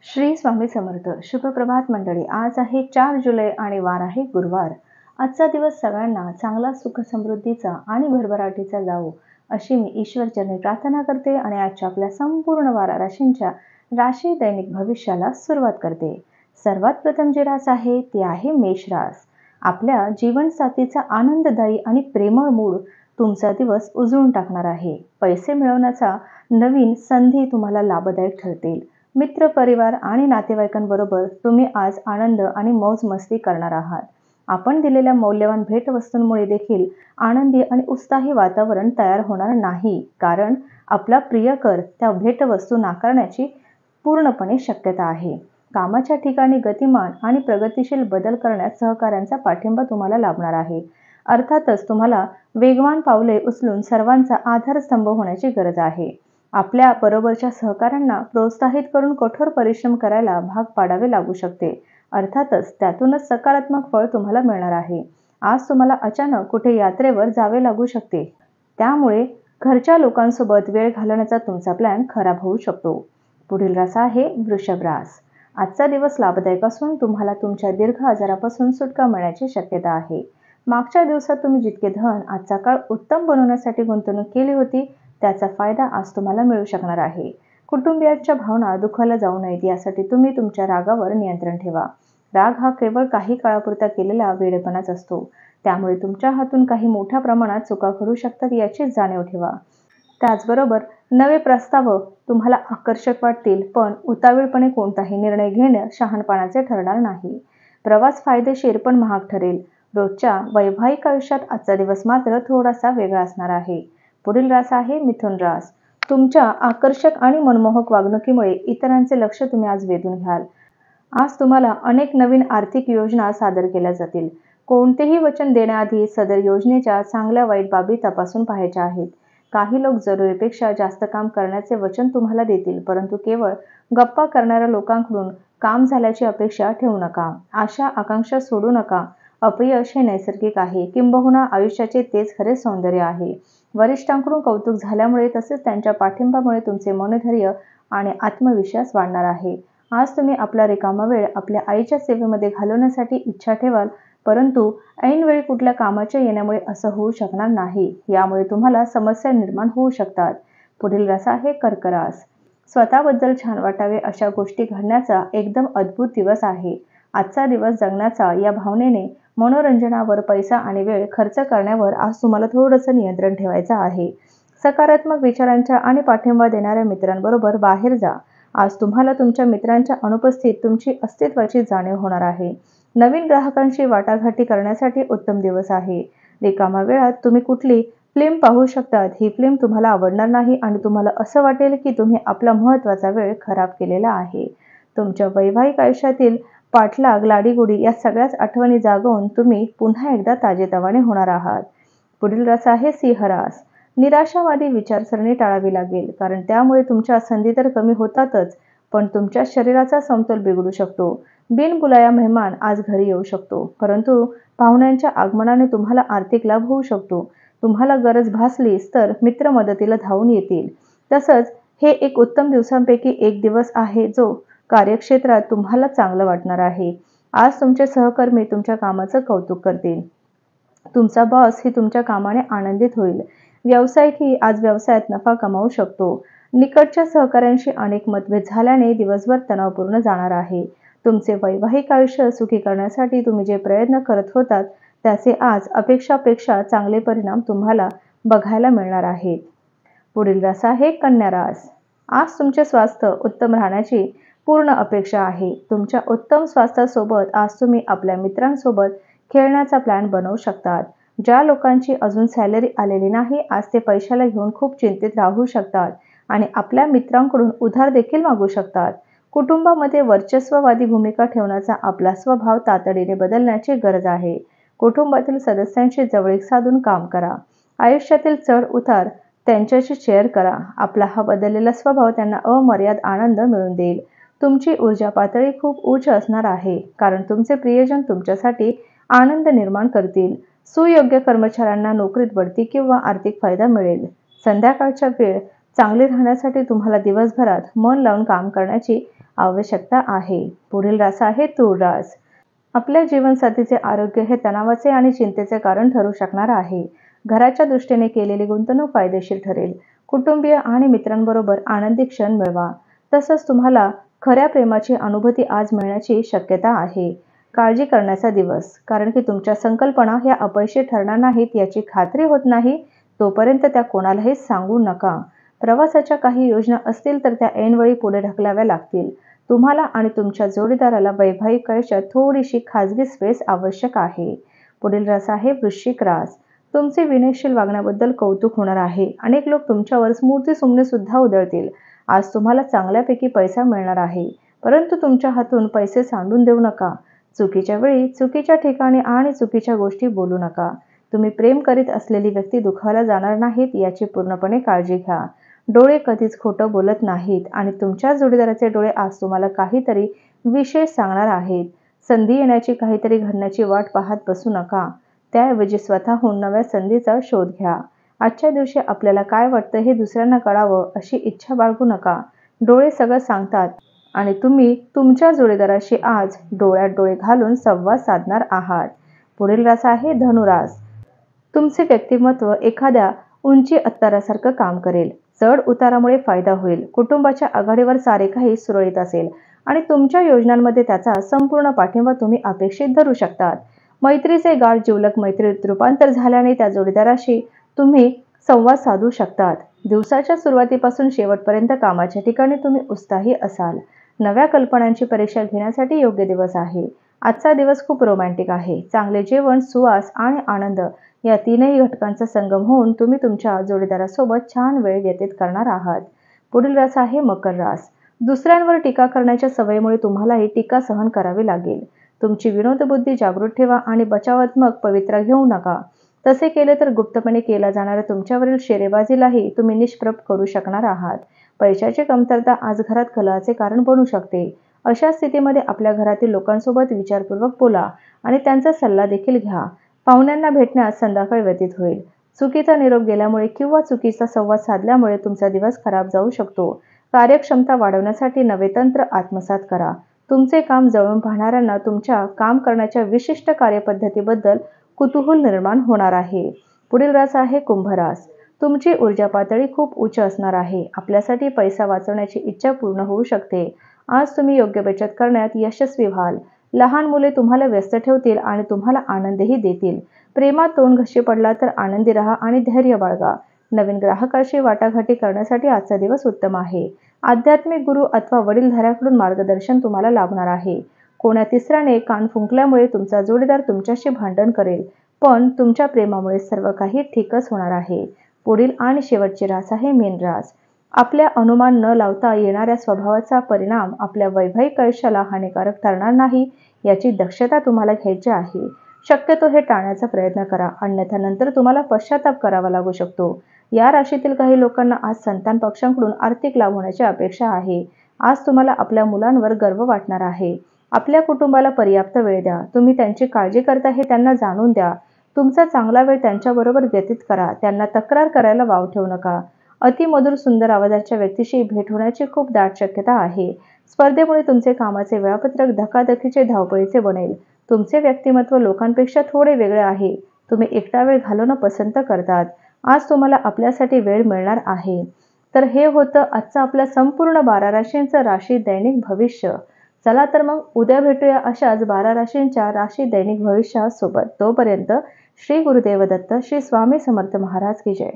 श्री स्वामी समर्थ. शुभप्रभात मंडळी. आज आहे 4 जुलै आणि वार आहे गुरुवार. आजचा दिवस सगळ्यांना चांगला, सुख समृद्धीचा आणि भरभराटीचा जावो अशी मी ईश्वरचरणी प्रार्थना करते आणि आजच्या आपल्या संपूर्ण वारा राशींच्या राशी दैनिक भविष्याला सुरुवात करते. सर्वात प्रथम जी रास आहे ती आहे मेष रास. आपल्या जीवनसाथीचा आनंददायी आणि प्रेमळ मूड तुमचा दिवस उजळून टाकणार आहे. पैसे मिळवण्याचा नवीन संधी तुम्हाला लाभदायक ठरतील. मित्र, परिवार आणि नातेवाईकांबरोबर तुम्ही आज आनंद आणि मौज मस्ती करणार आहात. आपण दिलेल्या मौल्यवान भेटवस्तूंमुळे देखील आनंदी आणि उत्साही वातावरण तयार होणार नाही, कारण आपला प्रियकर त्या भेटवस्तू नाकारण्याची पूर्णपणे शक्यता आहे. कामाच्या ठिकाणी गतिमान आणि प्रगतिशील बदल करण्यात सहकाऱ्यांचा पाठिंबा तुम्हाला लाभणार आहे. अर्थातच तुम्हाला वेगवान पावले उचलून सर्वांचा आधारस्तंभ होण्याची गरज आहे. आपल्या बरोबरच्या सहकाऱ्यांना प्रोत्साहित करून कठोर परिश्रम करायला भाग पाडावे लागू शकते. अर्थातच त्यातूनच सकारात्मक फळ तुम्हाला मिळणार आहे. आज तुम्हाला अचानक कुठे यात्रेवर जावे लागू शकते, त्यामुळे घरच्या लोकांसोबत वेळ घालवण्याचा तुमचा प्लॅन खराब होऊ शकतो. पुढील रास आहे वृषभ रास. आजचा दिवस लाभदायक असून तुम्हाला तुमच्या दीर्घ आजारापासून सुटका मिळण्याची शक्यता आहे. मागच्या दिवसात तुम्ही जितके धन आजचा काळ उत्तम बनवण्यासाठी गुंतवणूक केली होती त्याचा फायदा आज तुम्हाला मिळू शकणार आहे. कुटुंबियांच्या भावना दुखावल्या जाऊ नयेत यासाठी तुम्ही तुमच्या रागावर नियंत्रण ठेवा. राग हा केवळ काही काळापुरता केलेला वेडेपणाच असतो, त्यामुळे तुमच्या हातून काही मोठ्या प्रमाणात चुका घडू शकतात याची जाणीव ठेवा. त्याचबरोबर नवे प्रस्ताव तुम्हाला आकर्षक वाटतील, पण उतावीळपणे कोणताही निर्णय घेणे शहाणपणाचे ठरणार नाही. प्रवास फायदेशीर पण महाग ठरेल. रोजच्या वैवाहिक आयुष्यात आजचा दिवस मात्र थोडासा वेगळा असणार आहे. पुढील रास आहे मिथुन रास. तुमच्या आकर्षक आणि मनमोहक वागणुकीमुळे इतरांचे लक्ष तुम्ही आज वेधून घ्याल. आज तुम्हाला अनेक नवीन आर्थिक योजना सादर केल्या जातील. कोणतेही वचन देण्याआधी सदर योजनेच्या चांगल्या वाईट बाबी तपासून पाहायच्या आहेत. काही लोक जरुरीपेक्षा जास्त काम करण्याचे वचन तुम्हाला देतील, परंतु केवळ गप्पा करणाऱ्या लोकांकडून काम झाल्याची अपेक्षा ठेवू नका. आशा आकांक्षा सोडू नका. अपयश हे नैसर्गिक आहे, किंबहुना आयुष्याचे तेच खरे सौंदर्य आहे. वरिष्ठांकडून कौतुक झाल्यामुळे तसेच त्यांच्या पाठिंब्यामुळे तुमचे मनोधैर्य आणि आत्मविश्वास वाढणार आहे. आज तुम्ही आपला रिकामा वेळ आपल्या आईच्या सेवेमध्ये घालवण्यासाठी इच्छा ठेवाल, परंतु ऐनवेळी कुठल्या कामाच्या येण्यामुळे असं होऊ शकणार नाही. यामुळे तुम्हाला समस्या निर्माण होऊ शकतात. पुढील रास आहे कर्क रास. स्वतःबद्दल छान वाटावे अशा गोष्टी घडण्याचा एकदम अद्भुत दिवस आहे. आजचा दिवस जगण्याचा या भावनेने मनोरंजनावर पैसा आणि वेळ खर्च करण्यावर आज तुम्हाला थोडंसं नियंत्रण ठेवायचं आहे. सकारात्मक विचारांच्या आणि पाठिंबा देणाऱ्या मित्रांबरोबर बाहेर जा. आज तुम्हाला तुमच्या मित्रांच्या अनुपस्थित तुमची अस्तित्वाची जाणीव होणार आहे. नवीन ग्राहकांशी वाटाघाटी करण्यासाठी उत्तम दिवस आहे. रिकामा वेळात तुम्ही कुठली फिल्म पाहू शकतात. ही फिल्म तुम्हाला आवडणार नाही आणि तुम्हाला असं वाटेल की तुम्ही आपला महत्त्वाचा वेळ खराब केलेला आहे. तुमच्या वैवाहिक आयुष्यातील पाठलाग, लाडीगोडी या सगळ्याच आठवणी जागवून तुम्ही पुन्हा एकदा ताजेतवाने होणार आहात. पुढील रास आहे सिंह रास. निराशावादी विचारसरणी टाळावी लागेल, कारण त्यामुळे तुमच्या संधी तर कमी होतातच, पण तुमच्या शरीराचा समतोल बिघडू शकतो. बिनबुलाया मेहमान आज घरी येऊ शकतो, परंतु पाहुण्यांच्या आगमनाने तुम्हाला आर्थिक लाभ होऊ शकतो. तुम्हाला गरज भासलीच तर मित्र मदतीला धावून येतील. तसंच हे एक उत्तम दिवसांपैकी एक दिवस आहे जो कार्यक्षेत्रात तुम्हाला चांगलं वाटणार आहे. आज तुमचे सहकर्मी तुमच्या कामाचं कौतुक करतील. तुमचा बॉस ही तुमच्या कामाने आनंदित होईल. व्यावसायिकही आज व्यवसायात नफा कमावू शकतो. निकटच्या सहकाऱ्यांशी अनेक मतभेद झाल्याने दिवसभर तणावपूर्ण जाणार आहे. तुमचे वैवाहिक आयुष्य सुखी करण्यासाठी तुम्ही जे प्रयत्न करत होतात त्याचे आज अपेक्षापेक्षा चांगले परिणाम तुम्हाला बघायला मिळणार आहेत. पुढील रास आहे कन्या रास. आज तुमचे स्वास्थ्य उत्तम राहण्याची पूर्ण अपेक्षा आहे. तुमच्या उत्तम स्वास्थ्यासोबत आज तुम्ही आपल्या मित्रांसोबत खेळण्याचा प्लॅन बनवू शकतात. ज्या लोकांची अजून सॅलरी आलेली नाही आज ते पैशाला घेऊन खूप चिंतित राहू शकतात आणि आपल्या मित्रांकडून उधार देखील मागू शकतात. कुटुंबामध्ये वर्चस्ववादी भूमिका ठेवण्याचा आपला स्वभाव तातडीने बदलण्याची गरज आहे. कुटुंबातील सदस्यांशी जवळीक साधून काम करा. आयुष्यातील चढ उतार त्यांच्याशी शेअर करा. आपला हा बदललेला स्वभाव त्यांना अमर्याद आनंद मिळवून देईल. तुमची ऊर्जा पातळी खूप उच्च असणार आहे, कारण तुमचे प्रियजन तुमच्यासाठी आनंद निर्माण करतील. सुयोग्य कर्मचाऱ्यांना नोकरीत बढती किंवा आर्थिक फायदा मिळेल. संध्याकाळच्या वेळ चांगली राहण्यासाठी तुम्हाला दिवसभरात मन लावून काम करण्याची आवश्यकता आहे. पुढील रास आहे तूळ रास. आपल्या जीवनसाथीचे आरोग्य हे तणावाचे आणि चिंतेचे कारण ठरू शकणार आहे. घराच्या दृष्टीने केलेली गुंतवणूक फायदेशीर ठरेल. कुटुंबीय आणि मित्रांबरोबर आनंदी क्षण मिळवा. तसंच तुम्हाला खऱ्या प्रेमाची अनुभूती आज मिळण्याची शक्यता आहे. काळजी करण्याचा दिवस, कारण की तुमच्या संकल्पना ह्या अपयशी ठरणार नाहीत याची खात्री होत नाही तोपर्यंत त्या कोणालाही सांगू नका. प्रवासाच्या काही योजना असतील तर त्या ऐनवेळी पुढे ढकलाव्या लागतील. तुम्हाला आणि तुमच्या जोडीदाराला वैवाहिक आयुष्यात थोडीशी खाजगी स्पेस आवश्यक आहे. पुढील रास आहे वृश्चिक रास. तुमचे विनयशील वागण्याबद्दल कौतुक होणार आहे. अनेक लोक तुमच्यावर स्मृती सुमने सुद्धा उधळतील. आज तुम्हाला चांगल्यापैकी पैसा मिळणार आहे, परंतु तुमच्या हातून पैसे सांडून देऊ नका. चुकीच्या वेळी, चुकीच्या ठिकाणी आणि चुकीच्या गोष्टी बोलू नका. तुम्ही प्रेम करीत असलेली व्यक्ती दुखावल्या जाणार नाहीत याची पूर्णपणे काळजी घ्या. डोळे कधीच खोटं बोलत नाहीत आणि तुमच्या जोडीदाराचे डोळे आज तुम्हाला काहीतरी विशेष सांगणार आहेत. संधी येण्याची, काहीतरी घडण्याची वाट पाहत बसू नका. त्याऐवजी स्वतःहून नव्या संधीचा शोध घ्या. आजच्या दिवशी आपल्याला काय वाटतं हे दुसऱ्यांना कळावं अशी इच्छा बाळगू नका. डोळे सगळं सांगतात आणि तुम्ही तुमच्या जोडीदाराशी आज डोळ्यात डोळे घालून संवाद साधणार आहात. पुढील रास आहे धनुरास. तुमचे व्यक्तिमत्व एखाद्या उंची अत्तारासारखं काम करेल. चढ उतारामुळे फायदा होईल. कुटुंबाच्या आघाडीवर सारे काही सुरळीत असेल आणि तुमच्या योजनांमध्ये त्याचा संपूर्ण पाठिंबा तुम्ही अपेक्षित धरू शकतात. मैत्रीचे गाढ जिवलग मैत्रीत रूपांतर झाल्याने त्या जोडीदाराशी तुम्ही संवाद साधू शकतात. दिवसाच्या सुरुवातीपासून शेवटपर्यंत कामाच्या ठिकाणी तुम्ही उत्साही असाल. नव्या कल्पनांची परीक्षा घेण्यासाठी योग्य दिवस आहे. आजचा दिवस खूप रोमॅन्टिक आहे. चांगले जेवण, सुवास आणि आनंद या तीनही घटकांचा संगम होऊन तुम्ही तुमच्या जोडीदारासोबत छान वेळ व्यतीत करणार आहात. पुढील रास आहे मकर रास. दुसऱ्यांवर टीका करण्याच्या सवयीमुळे तुम्हालाही टीका सहन करावी लागेल. तुमची विनोदबुद्धी जागृत ठेवा आणि बचावात्मक पवित्रा घेऊ नका. तसे केले तर गुप्तपणे केला जाणाऱ्या तुमच्यावरील शेरेबाजीलाही तुम्ही निष्प्रभ करू शकणार आहात. पैशाची कमतरता आज घरात कलहाचे कारण बनू शकते. अशा स्थितीमध्ये आपल्या घरातील लोकांसोबत विचारपूर्वक बोला आणि त्यांचा सल्ला देखील घ्या. पाहुण्यांना भेटण्यास संध्याकाळ व्यतीत होईल. चुकीचा निरोप गेल्यामुळे किंवा चुकीचा संवाद साधल्यामुळे तुमचा दिवस खराब जाऊ शकतो. कार्यक्षमता वाढवण्यासाठी नवे तंत्र आत्मसात करा. तुमचे काम जळून पाहणाऱ्यांना तुमच्या काम करण्याच्या विशिष्ट कार्यपद्धतीबद्दल कुतूहल निर्माण होणार आहे. पुढील रास आहे कुंभ रास. तुमची ऊर्जा पातळी खूप उच्च असणार आहे. आपल्यासाठी पैसा वाचवण्याची इच्छा पूर्ण होऊ शकते. आज तुम्ही योग्य बचत करण्यात यशस्वी व्हाल. लहान मुले तुम्हाला व्यस्त ठेवतील आणि तुम्हाला आनंदही देतील. प्रेमात तोंडघशी पडला तर आनंदी राहा आणि धैर्य बाळगा. नवीन ग्राहकाशी वाटाघाटी करण्यासाठी आजचा दिवस उत्तम आहे. आध्यात्मिक गुरु अथवा वडीलधाऱ्याकडून मार्गदर्शन तुम्हाला लाभणार आहे. कोण्या तिसऱ्याने कान फुंकल्यामुळे तुमचा जोडीदार तुमच्याशी भांडण करेल, पण तुमच्या प्रेमामुळे सर्व काही ठीकच होणार आहे. पुढील आणि शेवटची रास आहे मीन रास. आपल्या अनुमान न लावता येणाऱ्या स्वभावाचा परिणाम आपल्या वैवाहिक आयुष्याला हानिकारक ठरणार नाही याची दक्षता तुम्हाला घ्यायची आहे. शक्यतो हे टाळण्याचा प्रयत्न करा, अन्यथा नंतर तुम्हाला पश्चाताप करावा लागू शकतो. या राशीतील काही लोकांना आज संतान पक्षांकडून आर्थिक लाभ होण्याची अपेक्षा आहे. आज तुम्हाला आपल्या मुलांवर गर्व वाटणार आहे. आपल्या कुटुंबाला पर्याप्त वेळ द्या. तुम्ही त्यांची काळजी करता हे त्यांना जाणून द्या. तुमचा चांगला वेळ त्यांच्याबरोबर व्यतीत करा. त्यांना तक्रार करायला वाव ठेवू नका. अतिमधुर सुंदर आवाजाच्या व्यक्तीशी भेट होण्याची खूप दाट शक्यता आहे. स्पर्धेमुळे तुमचे कामाचे वेळापत्रक धकाधकीचे, धावपळीचे बनेल. तुमचे व्यक्तिमत्व लोकांपेक्षा थोडे वेगळे आहे. तुम्ही एकटा वेळ घालवणं पसंत करतात. आज तुम्हाला आपल्यासाठी वेळ मिळणार आहे. तर हे होतं आजचं आपल्या संपूर्ण 12 राशींचं राशी दैनिक भविष्य. चला तर मग उद्या भेटूया अशाच 12 राशींच्या राशी दैनिक भविष्यासोबत. तोपर्यंत श्री गुरुदेव दत्त, श्री स्वामी समर्थ महाराज की जय.